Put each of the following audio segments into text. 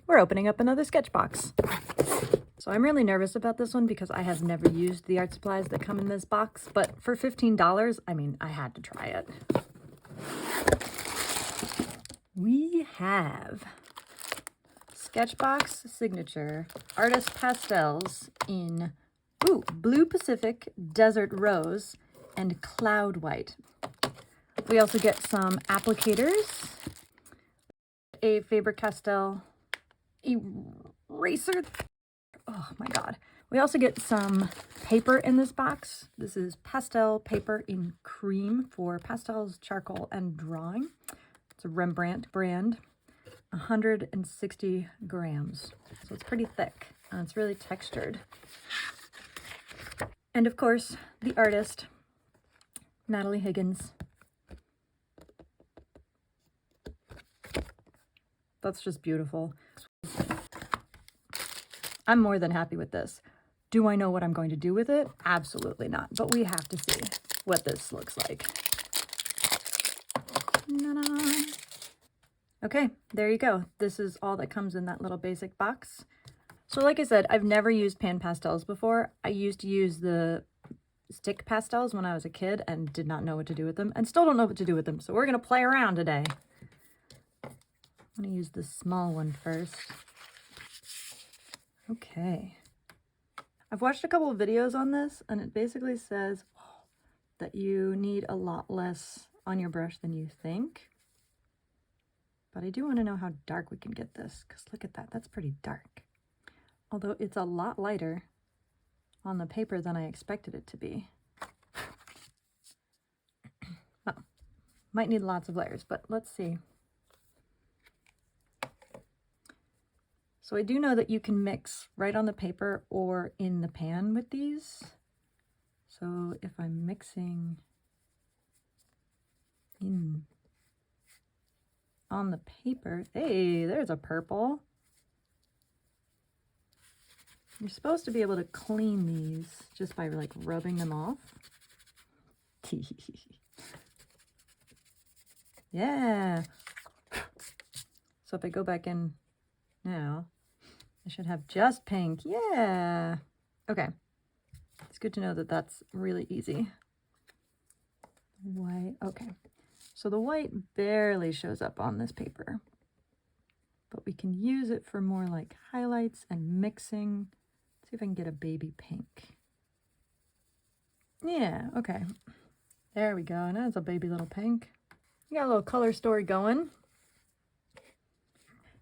we're opening up another Sketchbox. So I'm really nervous about this one because I have never used the art supplies that come in this box, but for $15, I mean, I had to try it. We have Sketchbox Signature Artist Pastels in Blue Pacific, Desert Rose, and Cloud White. We also get some applicators, a Faber-Castell eraser. Oh my God. We also get some paper in this box. This is pastel paper in cream for pastels, charcoal, and drawing. It's a Rembrandt brand, 160 grams. So it's pretty thick and it's really textured. And of course, the artist, Natalie Higgins. That's just beautiful. I'm more than happy with this. Do I know what I'm going to do with it? Absolutely not. But we have to see what this looks like. Ta-da. Okay, there you go. This is all that comes in that little basic box. So like I said, I've never used pan pastels before. I used to use the stick pastels when I was a kid and did not know what to do with them and still don't know what to do with them. So we're going to play around today. I'm going to use the small one first. Okay. I've watched a couple of videos on this and it basically says that you need a lot less on your brush than you think. But I do want to know how dark we can get this because look at that. That's pretty dark. Although it's a lot lighter on the paper than I expected it to be. Oh, might need lots of layers, but let's see. So I do know that you can mix right on the paper or in the pan with these. So if I'm mixing in on the paper, hey, there's a purple. You're supposed to be able to clean these just by like rubbing them off. Yeah. So if I go back in now, I should have just pink. Yeah. Okay. It's good to know that that's really easy. White. Okay. So the white barely shows up on this paper, but we can use it for more like highlights and mixing. Let's see if I can get a baby pink. Yeah. Okay. There we go. Now it's a baby little pink. We got a little color story going.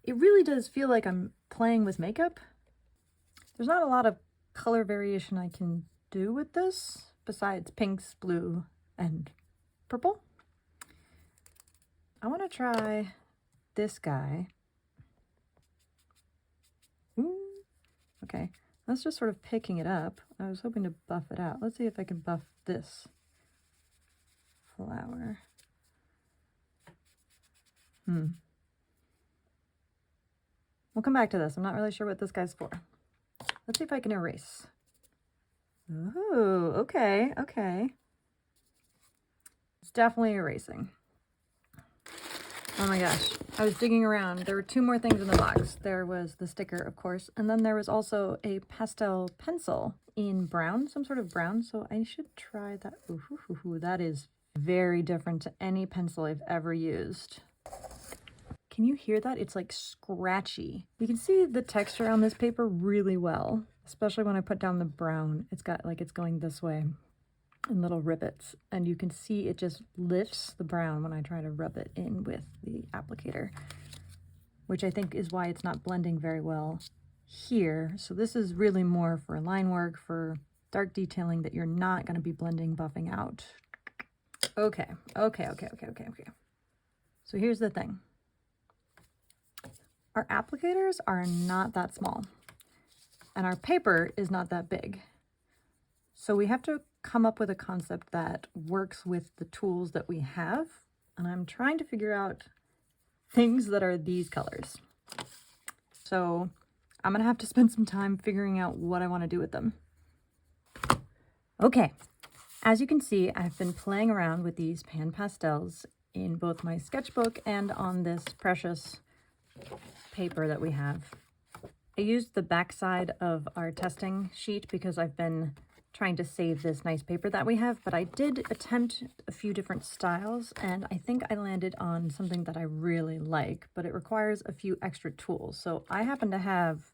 It really does feel like I'm playing with makeup. There's not a lot of color variation I can do with this besides pinks, blue, and purple. I want to try this guy. Ooh. Okay, that's just sort of picking it up. I was hoping to buff it out. Let's see if I can buff this flower. We'll come back to this. I'm not really sure what this guy's for. Let's see if I can erase. Oh, okay, okay. It's definitely erasing. Oh my gosh, I was digging around. There were two more things in the box. There was the sticker, of course, and then there was also a pastel pencil in brown, some sort of brown, so I should try that. Ooh, that is very different to any pencil I've ever used. Can you hear that? It's like scratchy. You can see the texture on this paper really well, especially when I put down the brown. It's got like it's going this way in little rivets, and you can see it just lifts the brown when I try to rub it in with the applicator, which I think is why it's not blending very well here. So this is really more for line work, for dark detailing that you're not going to be blending, buffing out. Okay. So here's the thing. Our applicators are not that small, and our paper is not that big. So we have to come up with a concept that works with the tools that we have, and I'm trying to figure out things that are these colors. So I'm gonna have to spend some time figuring out what I want to do with them. Okay, as you can see, I've been playing around with these pan pastels in both my sketchbook and on this precious paper that we have. I used the back side of our testing sheet because I've been trying to save this nice paper that we have, but I did attempt a few different styles, and I think I landed on something that I really like, but it requires a few extra tools. So I happen to have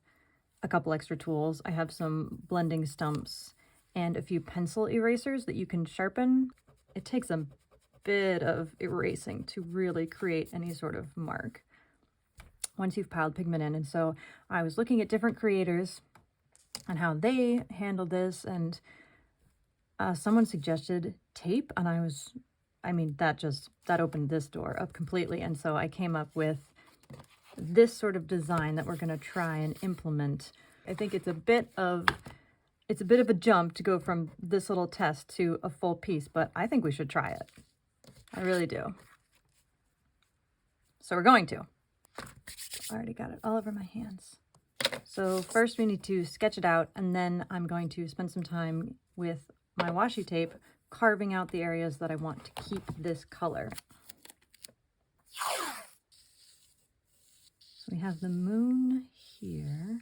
a couple extra tools. I have some blending stumps and a few pencil erasers that you can sharpen. It takes a bit of erasing to really create any sort of mark once you've piled pigment in. And so I was looking at different creators and how they handled this, and someone suggested tape, and that opened this door up completely. And so I came up with this sort of design that we're going to try and implement. I think it's a bit of a jump to go from this little test to a full piece, but I think we should try it. I really do. So we're going to. I already got it all over my hands. So first we need to sketch it out, and then I'm going to spend some time with my washi tape carving out the areas that I want to keep this color. So we have the moon here.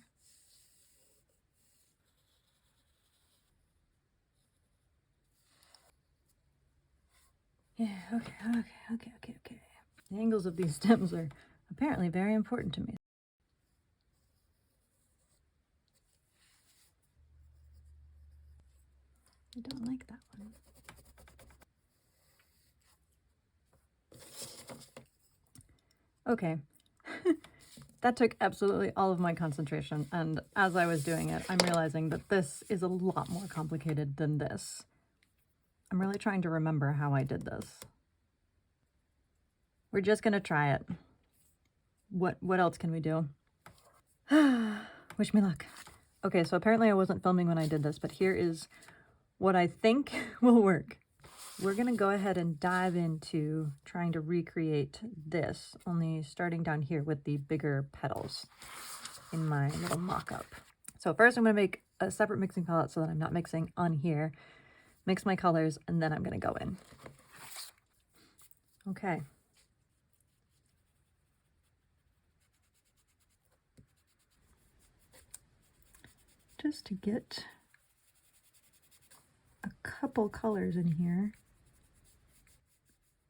Yeah, okay. The angles of these stems are apparently very important to me. I don't like that one. Okay. That took absolutely all of my concentration, and as I was doing it, I'm realizing that this is a lot more complicated than this. I'm really trying to remember how I did this. We're just gonna try it. What else can we do? Wish me luck. Okay, so apparently I wasn't filming when I did this, but here is what I think will work. We're gonna go ahead and dive into trying to recreate this, only starting down here with the bigger petals in my little mock-up. So first I'm gonna make a separate mixing palette so that I'm not mixing on here, mix my colors, and then I'm gonna go in. Okay. Just to get a couple colors in here,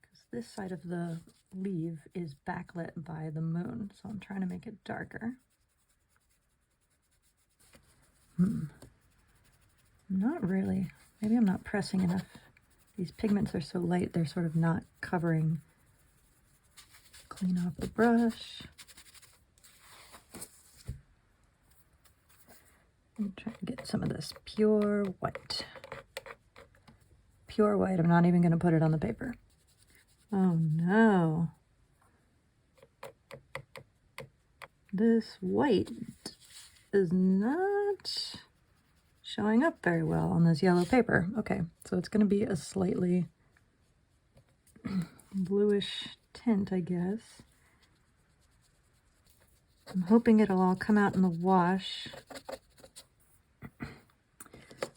because this side of the leaf is backlit by the moon, so I'm trying to make it darker. Not really. Maybe I'm not pressing enough. These pigments are so light, they're sort of not covering. Clean off the brush. I'm trying to get some of this pure white. Pure white. I'm not even going to put it on the paper. Oh no. This white is not showing up very well on this yellow paper. Okay, so it's going to be a slightly bluish tint, I guess. I'm hoping it'll all come out in the wash.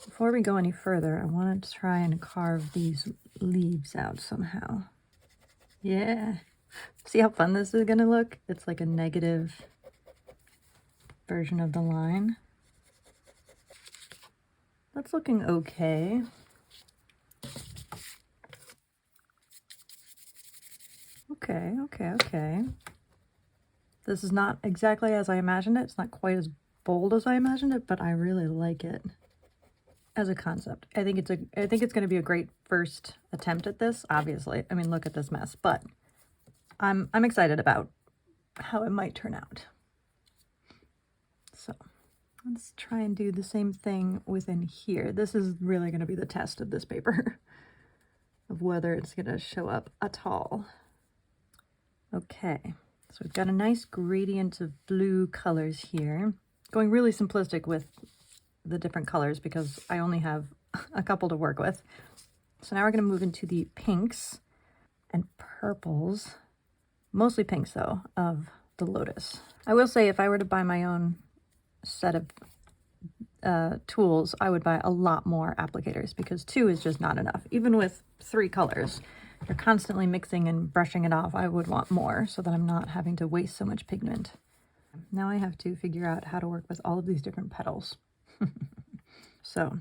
Before we go any further, I want to try and carve these leaves out somehow. Yeah. See how fun this is going to look? It's like a negative version of the line. That's looking okay. Okay. This is not exactly as I imagined it. It's not quite as bold as I imagined it, but I really like it as a concept. I think it's going to be a great first attempt at this, obviously. I mean, look at this mess, but I'm excited about how it might turn out. So let's try and do the same thing within here. This is really going to be the test of this paper, of whether it's going to show up at all. Okay, so we've got a nice gradient of blue colors here. Going really simplistic with the different colors because I only have a couple to work with. So now we're going to move into the pinks and purples, mostly pinks though, of the lotus. I will say if I were to buy my own set of tools, I would buy a lot more applicators because 2 is just not enough. Even with 3 colors, you're constantly mixing and brushing it off, I would want more so that I'm not having to waste so much pigment. Now I have to figure out how to work with all of these different petals. So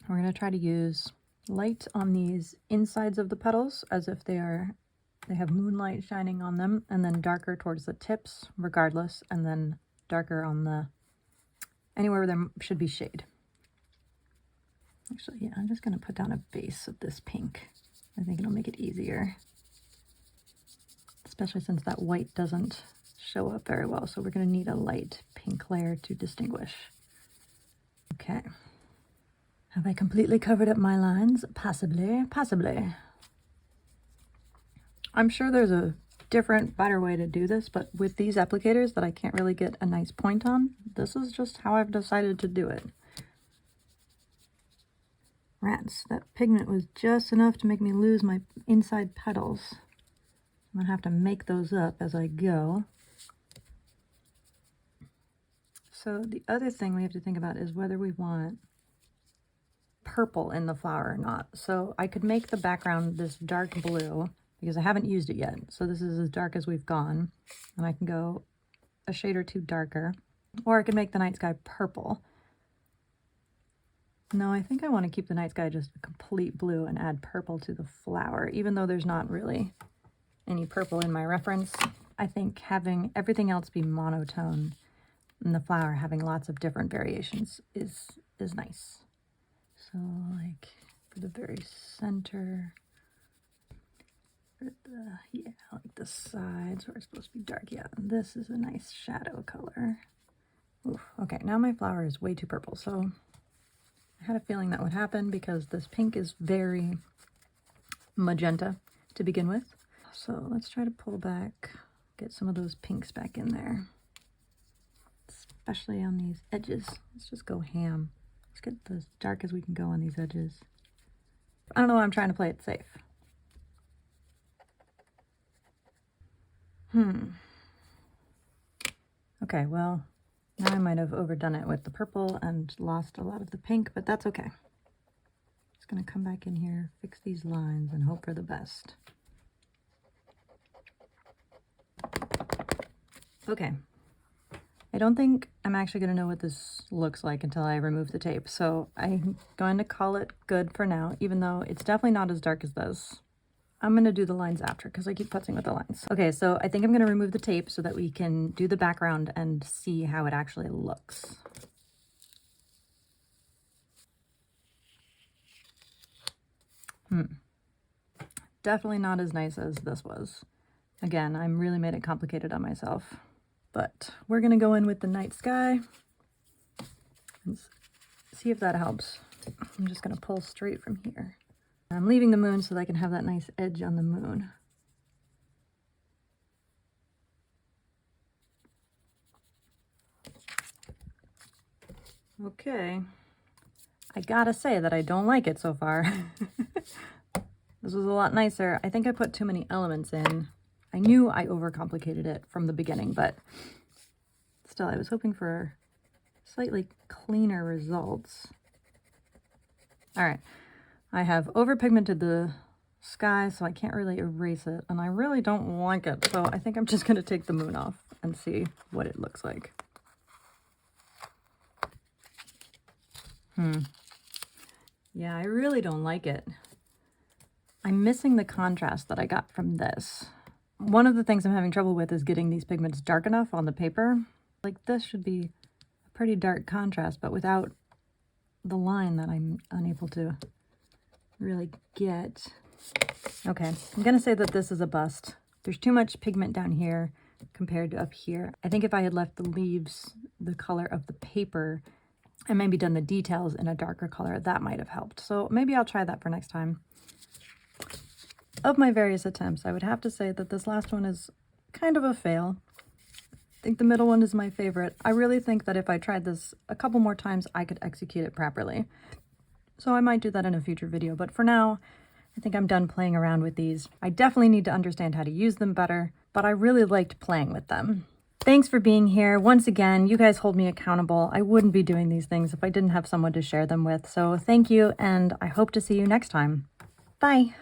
we're going to try to use light on these insides of the petals as if they have moonlight shining on them, and then darker towards the tips regardless, and then darker on the anywhere where there should be shade. Actually, yeah, I'm just going to put down a base of this pink. I think it'll make it easier, especially since that white doesn't show up very well. So we're going to need a light pink layer to distinguish. Okay. Have I completely covered up my lines? Possibly, possibly. I'm sure there's a different, better way to do this, but with these applicators that I can't really get a nice point on, this is just how I've decided to do it. Rats, that pigment was just enough to make me lose my inside petals. I'm gonna have to make those up as I go. So the other thing we have to think about is whether we want purple in the flower or not. So I could make the background this dark blue because I haven't used it yet. So this is as dark as we've gone, and I can go a shade or two darker, or I could make the night sky purple. No, I think I want to keep the night sky just a complete blue and add purple to the flower, even though there's not really any purple in my reference. I think having everything else be monotone and the flower having lots of different variations is nice. So like for the very center, for like the sides where it's supposed to be dark. Yeah, this is a nice shadow color. Oof, okay, now my flower is way too purple, so I had a feeling that would happen because this pink is very magenta to begin with. So let's try to pull back, get some of those pinks back in there, especially on these edges. Let's just go ham. Let's get as dark as we can go on these edges. I don't know why I'm trying to play it safe. Okay, well, now I might have overdone it with the purple and lost a lot of the pink, but that's okay. Just gonna come back in here, fix these lines, and hope for the best. Okay. I don't think I'm actually gonna know what this looks like until I remove the tape, so I'm going to call it good for now, even though it's definitely not as dark as this. I'm gonna do the lines after because I keep putzing with the lines. Okay, so I think I'm gonna remove the tape so that we can do the background and see how it actually looks. Definitely not as nice as this was. Again, I really made it complicated on myself. But we're gonna go in with the night sky and see if that helps. I'm just gonna pull straight from here. I'm leaving the moon so that I can have that nice edge on the moon. Okay, I gotta say that I don't like it so far. This was a lot nicer. I think I put too many elements in. I knew I overcomplicated it from the beginning, but still, I was hoping for slightly cleaner results. All right, I have overpigmented the sky, so I can't really erase it, and I really don't like it, so I think I'm just gonna take the moon off and see what it looks like. Yeah, I really don't like it. I'm missing the contrast that I got from this. One of the things I'm having trouble with is getting these pigments dark enough on the paper. Like this should be a pretty dark contrast, but without the line that I'm unable to really get. Okay, I'm gonna say that this is a bust. There's too much pigment down here compared to up here. I think if I had left the leaves the color of the paper and maybe done the details in a darker color, that might have helped. So maybe I'll try that for next time. Of my various attempts, I would have to say that this last one is kind of a fail. I think the middle one is my favorite. I really think that if I tried this a couple more times, I could execute it properly. So I might do that in a future video, but for now, I think I'm done playing around with these. I definitely need to understand how to use them better, but I really liked playing with them. Thanks for being here. Once again, you guys hold me accountable. I wouldn't be doing these things if I didn't have someone to share them with. So thank you, and I hope to see you next time. Bye.